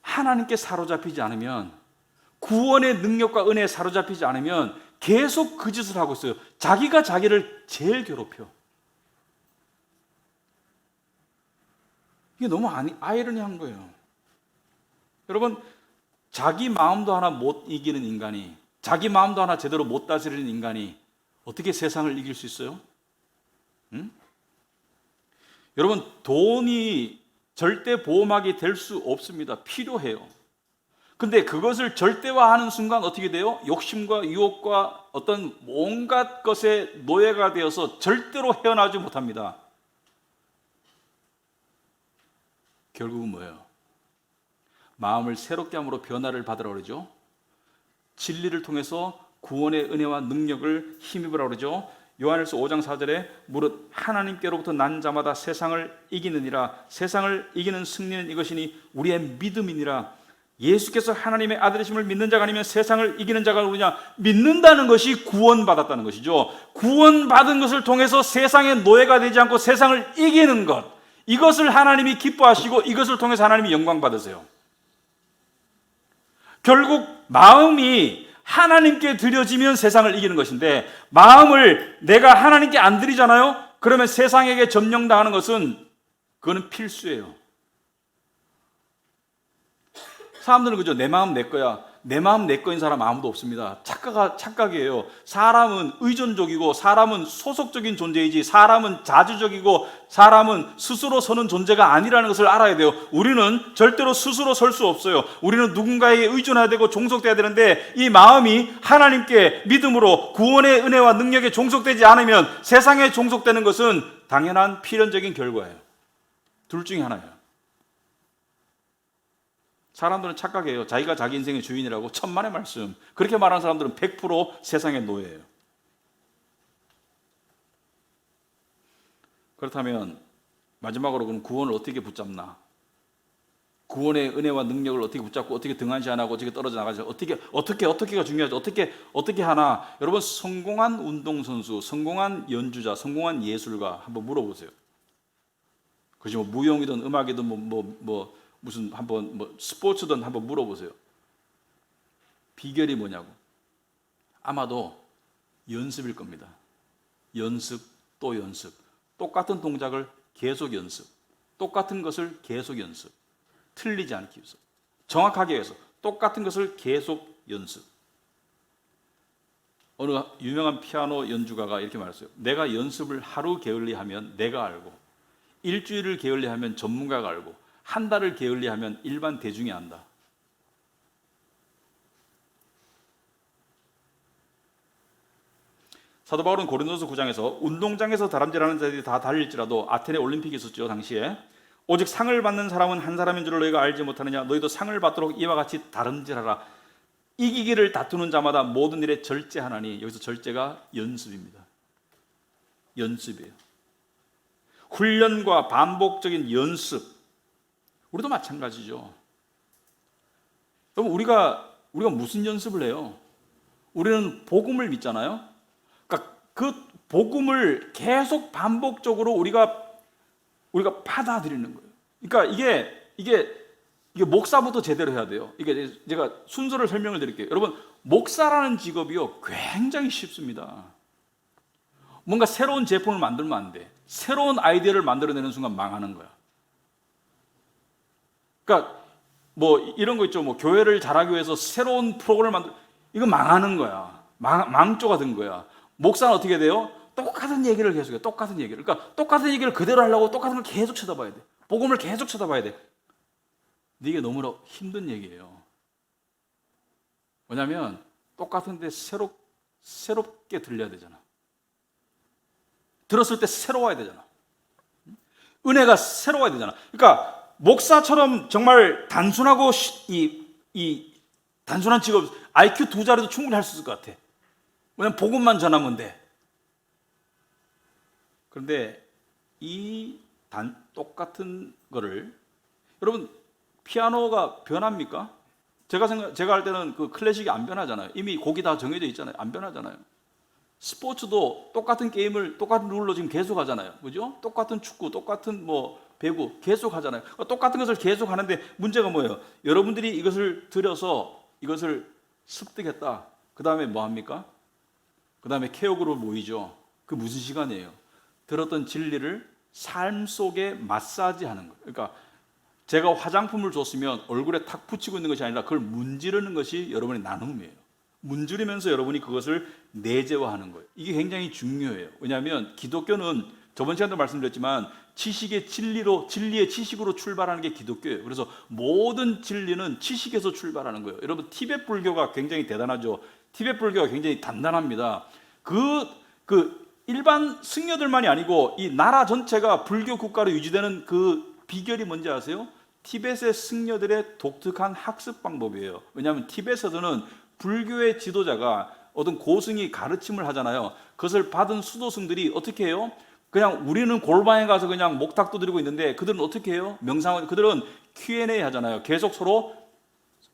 하나님께 사로잡히지 않으면, 구원의 능력과 은혜에 사로잡히지 않으면 계속 그 짓을 하고 있어요. 자기가 자기를 제일 괴롭혀. 이게 너무 아이러니한 거예요. 여러분, 자기 마음도 하나 못 이기는 인간이, 자기 마음도 하나 제대로 못 다스리는 인간이 어떻게 세상을 이길 수 있어요? 여러분, 돈이 절대 보호막이 될 수 없습니다. 필요해요. 근데 그것을 절대화하는 순간 어떻게 돼요? 욕심과 유혹과 어떤 온갖 것에 노예가 되어서 절대로 헤어나오지 못합니다. 결국은 뭐예요? 마음을 새롭게 함으로 변화를 받으라 그러죠. 진리를 통해서 구원의 은혜와 능력을 힘입으라 그러죠. 요한일서 5장 4절에 무릇 하나님께로부터 난 자마다 세상을 이기느니라. 세상을 이기는 승리는 이것이니 우리의 믿음이니라. 예수께서 하나님의 아들이심을 믿는 자가 아니면 세상을 이기는 자가 누구냐? 믿는다는 것이 구원받았다는 것이죠. 구원받은 것을 통해서 세상의 노예가 되지 않고 세상을 이기는 것, 이것을 하나님이 기뻐하시고 이것을 통해서 하나님이 영광 받으세요. 결국 마음이 하나님께 드려지면 세상을 이기는 것인데, 마음을 내가 하나님께 안 드리잖아요? 그러면 세상에게 점령당하는 것은 그거는 필수예요. 사람들은 그죠? 내 마음 내 거야. 내 마음 내 거인 사람 아무도 없습니다. 착각이에요. 사람은 의존적이고 사람은 소속적인 존재이지, 사람은 자주적이고 사람은 스스로 서는 존재가 아니라는 것을 알아야 돼요. 우리는 절대로 스스로 설 수 없어요. 우리는 누군가에게 의존해야 되고 종속돼야 되는데, 이 마음이 하나님께 믿음으로 구원의 은혜와 능력에 종속되지 않으면 세상에 종속되는 것은 당연한 필연적인 결과예요. 둘 중에 하나예요. 사람들은 착각해요. 자기가 자기 인생의 주인이라고. 천만의 말씀. 그렇게 말하는 사람들은 100% 세상의 노예예요. 그렇다면 마지막으로 그럼 구원을 어떻게 붙잡나? 구원의 은혜와 능력을 어떻게 붙잡고 어떻게 등한시 안 하고 어떻게 떨어져 나가지? 어떻게가 중요하죠. 어떻게 하나? 여러분, 성공한 운동선수, 성공한 연주자, 성공한 예술가 한번 물어보세요. 그지 뭐 무용이든 음악이든 무슨 한번 스포츠든 한번 물어보세요. 비결이 뭐냐고. 아마도 연습일 겁니다. 연습 또 연습. 똑같은 동작을 계속 연습. 똑같은 것을 계속 연습. 틀리지 않기 위해서. 정확하게 해서 똑같은 것을 계속 연습. 어느 유명한 피아노 연주가가 이렇게 말했어요. 내가 연습을 하루 게을리하면 내가 알고, 일주일을 게을리하면 전문가가 알고, 한 달을 게을리하면 일반 대중이 안다. 사도 바울은 고린도서 9장에서 운동장에서 다람질하는 자들이 다 달릴지라도, 아테네 올림픽이 있었죠 당시에, 오직 상을 받는 사람은 한 사람인 줄 너희가 알지 못하느냐? 너희도 상을 받도록 이와 같이 다름질하라. 이기기를 다투는 자마다 모든 일에 절제하나니. 여기서 절제가 연습입니다. 연습이에요. 훈련과 반복적인 연습. 우리도 마찬가지죠. 여러분, 우리가 무슨 연습을 해요? 우리는 복음을 믿잖아요. 그러니까 그 복음을 계속 반복적으로 우리가 받아들이는 거예요. 그러니까 이게 목사부터 제대로 해야 돼요. 이게 제가 순서를 설명을 드릴게요. 여러분, 목사라는 직업이요 굉장히 쉽습니다. 뭔가 새로운 제품을 만들면 안 돼. 새로운 아이디어를 만들어내는 순간 망하는 거야. 그러니까 뭐 이런 거 있죠. 뭐 교회를 잘하기 위해서 새로운 프로그램을 이거 망하는 거야. 망조가 된 거야. 목사는 어떻게 돼요? 똑같은 얘기를 계속해요. 똑같은 얘기를. 그러니까 똑같은 얘기를 그대로 하려고 똑같은 걸 계속 쳐다봐야 돼. 복음을 계속 쳐다봐야 돼. 근데 이게 너무나 힘든 얘기예요. 왜냐하면 똑같은데 새롭게 들려야 되잖아. 들었을 때 새로워야 되잖아. 은혜가 새로워야 되잖아. 그러니까 목사처럼 정말 단순하고 이 단순한 직업, IQ 2자리도 충분히 할 수 있을 것 같아. 왜냐면 복음만 전하면 돼. 그런데 이 똑같은 거를, 여러분, 피아노가 변합니까? 제가 할 때는 그 클래식이 안 변하잖아요. 이미 곡이 다 정해져 있잖아요. 안 변하잖아요. 스포츠도 똑같은 게임을 똑같은 룰로 지금 계속 하잖아요. 그죠? 똑같은 축구, 똑같은 배구 계속 하잖아요. 똑같은 것을 계속 하는데 문제가 뭐예요? 여러분들이 이것을 들여서 이것을 습득했다. 그 다음에 뭐 합니까? 그 다음에 케어그룹 모이죠. 그 무슨 시간이에요? 들었던 진리를 삶 속에 마사지하는 거예요. 그러니까 제가 화장품을 줬으면 얼굴에 탁 붙이고 있는 것이 아니라 그걸 문지르는 것이 여러분의 나눔이에요. 문지르면서 여러분이 그것을 내재화하는 거예요. 이게 굉장히 중요해요. 왜냐하면 기독교는 저번 시간도 말씀드렸지만 지식의 진리의 지식으로 출발하는 게 기독교예요. 그래서 모든 진리는 지식에서 출발하는 거예요. 여러분, 티베트 불교가 굉장히 대단하죠. 티베트 불교가 굉장히 단단합니다. 그 일반 승려들만이 아니고 이 나라 전체가 불교 국가로 유지되는 그 비결이 뭔지 아세요? 티베트의 승려들의 독특한 학습 방법이에요. 왜냐하면 티베트에서는 불교의 지도자가 어떤 고승이 가르침을 하잖아요. 그것을 받은 수도승들이 어떻게 해요? 그냥 우리는 골방에 가서 그냥 목탁 두드리고 있는데 그들은 어떻게 해요? 그들은 Q&A 하잖아요. 계속 서로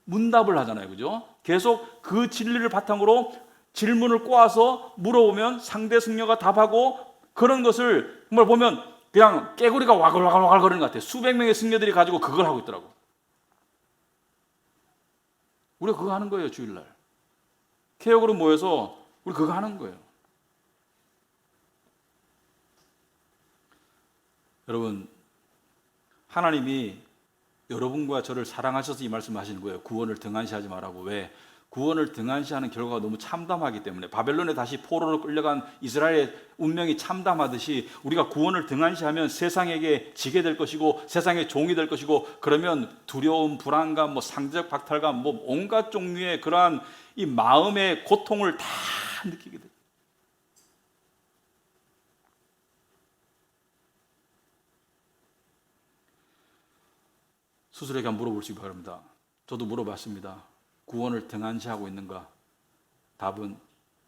문답을 하잖아요. 그죠? 계속 그 진리를 바탕으로 질문을 꼬아서 물어보면 상대 승려가 답하고, 그런 것을 정말 보면 그냥 깨구리가 와글와글 거리는 것 같아요. 수백 명의 승려들이 가지고 그걸 하고 있더라고. 우리가 그거 하는 거예요. 주일날 개혁으로 모여서 우리 그거 하는 거예요. 여러분, 하나님이 여러분과 저를 사랑하셔서 이 말씀을 하시는 거예요. 구원을 등한시하지 말라고. 왜? 구원을 등한시하는 결과가 너무 참담하기 때문에. 바벨론에 다시 포로로 끌려간 이스라엘의 운명이 참담하듯이 우리가 구원을 등한시하면 세상에게 지게 될 것이고 세상의 종이 될 것이고, 그러면 두려움, 불안감, 상대적 박탈감, 온갖 종류의 그러한 이 마음의 고통을 다 느끼게 돼요. 스스로에게 한번 물어보시기 바랍니다. 저도 물어봤습니다. 구원을 등한시하고 있는가? 답은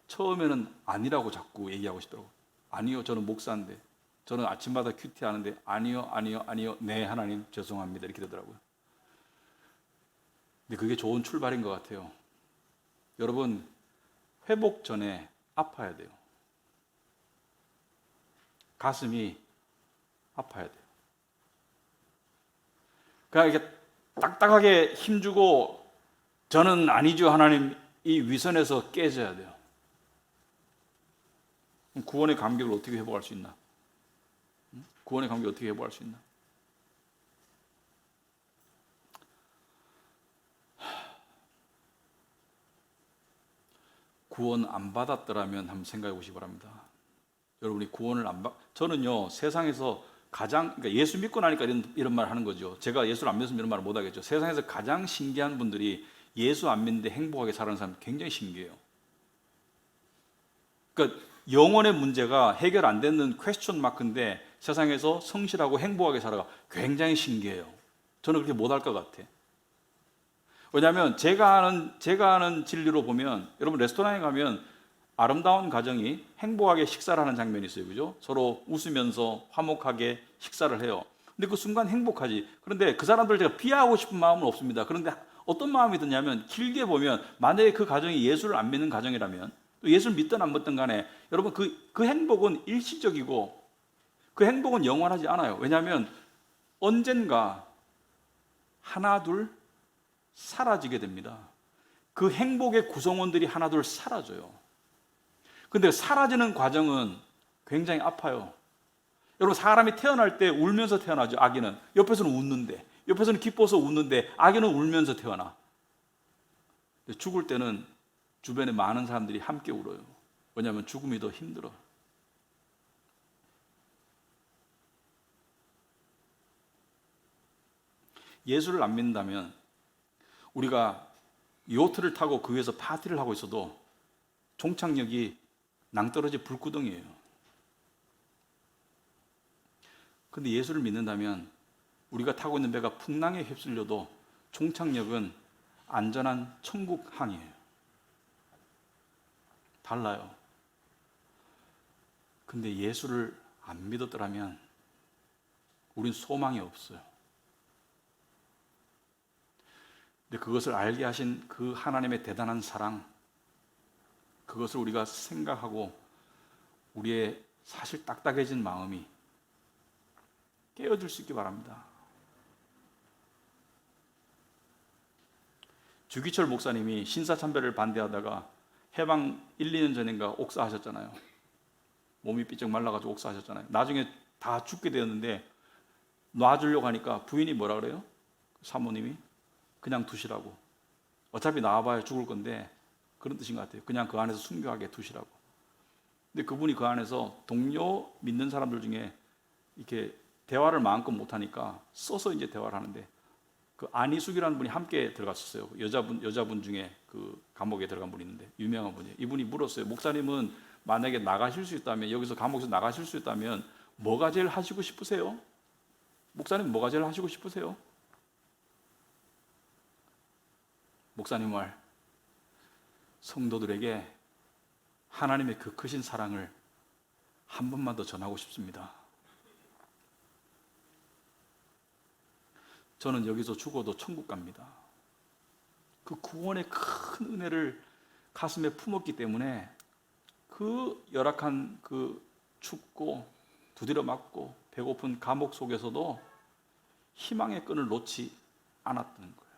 처음에는 아니라고 자꾸 얘기하고 싶더라고요. 아니요, 저는 목사인데, 저는 아침마다 큐티 하는데, 아니요, 네 하나님 죄송합니다, 이렇게 되더라고요. 근데 그게 좋은 출발인 것 같아요. 여러분, 회복 전에 아파야 돼요. 가슴이 아파야 돼요. 그냥 이렇게 딱딱하게 힘주고 저는 아니죠 하나님, 이 위선에서 깨져야 돼요. 구원의 감격을 어떻게 회복할 수 있나? 구원의 감격을 어떻게 회복할 수 있나? 구원 안 받았더라면 한번 생각해 보시기 바랍니다. 여러분이 구원을 저는요, 세상에서 그러니까 예수 믿고 나니까 이런 말 하는 거죠. 제가 예수를 안 믿으면 이런 말을 못 하겠죠. 세상에서 가장 신기한 분들이 예수 안 믿는데 행복하게 살아가는 사람 굉장히 신기해요. 그러니까 영혼의 문제가 해결 안 되는 퀘스천 마크인데 세상에서 성실하고 행복하게 살아가, 굉장히 신기해요. 저는 그렇게 못 할 것 같아. 왜냐하면 제가 아는 진리로 보면, 여러분 레스토랑에 가면 아름다운 가정이 행복하게 식사를 하는 장면이 있어요. 그죠? 서로 웃으면서 화목하게 식사를 해요. 근데 그 순간 행복하지. 그런데 그 사람들 제가 비하하고 싶은 마음은 없습니다. 그런데 어떤 마음이 드냐면, 길게 보면 만약에 그 가정이 예수를 안 믿는 가정이라면, 또 예수를 믿든 안 믿든 간에 여러분 그 행복은 일시적이고 그 행복은 영원하지 않아요. 왜냐하면 언젠가 하나 둘 사라지게 됩니다. 그 행복의 구성원들이 하나 둘 사라져요. 근데 사라지는 과정은 굉장히 아파요. 여러분, 사람이 태어날 때 울면서 태어나죠. 아기는 옆에서는 웃는데, 옆에서는 기뻐서 웃는데 아기는 울면서 태어나. 근데 죽을 때는 주변에 많은 사람들이 함께 울어요. 왜냐하면 죽음이 더 힘들어. 예수를 안 믿는다면 우리가 요트를 타고 그 위에서 파티를 하고 있어도 종착역이 낭떠러지 불구덩이에요. 근데 예수를 믿는다면 우리가 타고 있는 배가 풍랑에 휩쓸려도 종착역은 안전한 천국항이에요. 달라요. 근데 예수를 안 믿었더라면 우린 소망이 없어요. 근데 그것을 알게 하신 그 하나님의 대단한 사랑, 그것을 우리가 생각하고 우리의 사실 딱딱해진 마음이 깨어질 수 있기 바랍니다. 주기철 목사님이 신사참배를 반대하다가 해방 1, 2년 전인가 옥사하셨잖아요. 몸이 삐쩍 말라가지고 옥사하셨잖아요. 나중에 다 죽게 되었는데 놔주려고 하니까 부인이 뭐라 그래요? 사모님이 그냥 두시라고. 어차피 나와봐야 죽을 건데, 그런 뜻인 것 같아요. 그냥 그 안에서 순교하게 두시라고. 근데 그분이 그 안에서 동료 믿는 사람들 중에 이렇게 대화를 마음껏 못하니까 써서 이제 대화를 하는데, 그 안희숙이라는 분이 함께 들어갔었어요. 여자분 중에 그 감옥에 들어간 분이 있는데 유명한 분이에요. 이분이 물었어요. 목사님은 만약에 나가실 수 있다면, 여기서 감옥에서 나가실 수 있다면 뭐가 제일 하시고 싶으세요? 목사님 뭐가 제일 하시고 싶으세요? 목사님 말, 성도들에게 하나님의 그 크신 사랑을 한 번만 더 전하고 싶습니다. 저는 여기서 죽어도 천국 갑니다. 그 구원의 큰 은혜를 가슴에 품었기 때문에 그 열악한, 그 춥고 두드려 맞고 배고픈 감옥 속에서도 희망의 끈을 놓지 않았던 거예요.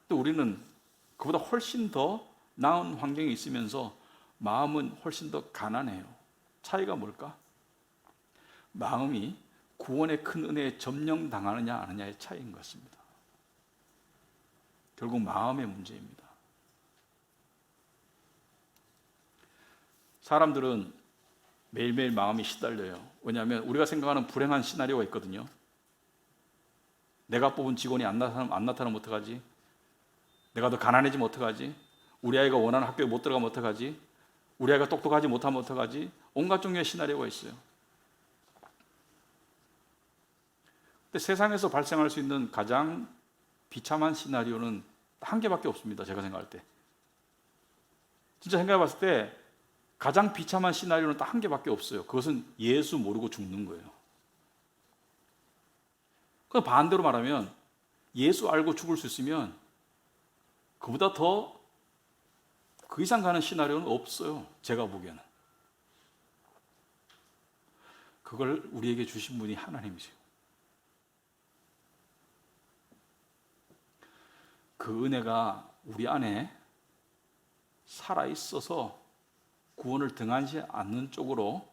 또 우리는 그보다 훨씬 더 나은 환경에 있으면서 마음은 훨씬 더 가난해요. 차이가 뭘까? 마음이 구원의 큰 은혜에 점령당하느냐 안 하느냐의 차이인 것 같습니다. 결국 마음의 문제입니다. 사람들은 매일매일 마음이 시달려요. 왜냐하면 우리가 생각하는 불행한 시나리오가 있거든요. 내가 뽑은 직원이 안 나타나면 어떡하지? 내가 더 가난해지면 어떡하지? 우리 아이가 원하는 학교에 못 들어가면 어떡하지? 우리 아이가 똑똑하지 못하면 어떡하지? 온갖 종류의 시나리오가 있어요. 근데 세상에서 발생할 수 있는 가장 비참한 시나리오는 한 개밖에 없습니다. 제가 생각할 때. 진짜 생각해 봤을 때 가장 비참한 시나리오는 딱 한 개밖에 없어요. 그것은 예수 모르고 죽는 거예요. 그럼 반대로 말하면 예수 알고 죽을 수 있으면 그보다 더 그 이상 가는 시나리오는 없어요. 제가 보기에는. 그걸 우리에게 주신 분이 하나님이세요. 그 은혜가 우리 안에 살아있어서 구원을 등한시 않는 쪽으로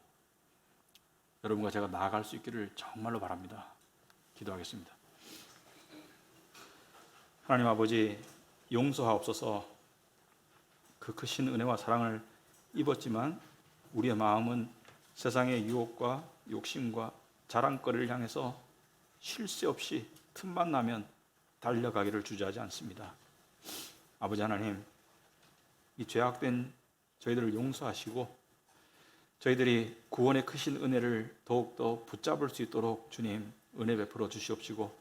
여러분과 제가 나아갈 수 있기를 정말로 바랍니다. 기도하겠습니다. 하나님 아버지, 용서하옵소서. 그 크신 은혜와 사랑을 입었지만 우리의 마음은 세상의 유혹과 욕심과 자랑거리를 향해서 쉴 새 없이 틈만 나면 달려가기를 주저하지 않습니다. 아버지 하나님, 이 죄악된 저희들을 용서하시고 저희들이 구원의 크신 은혜를 더욱더 붙잡을 수 있도록 주님 은혜 베풀어 주시옵시고,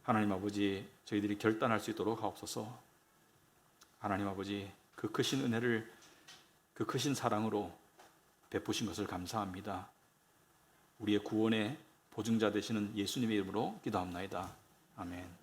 하나님 아버지, 저희들이 결단할 수 있도록 하옵소서. 하나님 아버지, 그 크신 은혜를 그 크신 사랑으로 베푸신 것을 감사합니다. 우리의 구원의 보증자 되시는 예수님의 이름으로 기도합나이다. 아멘.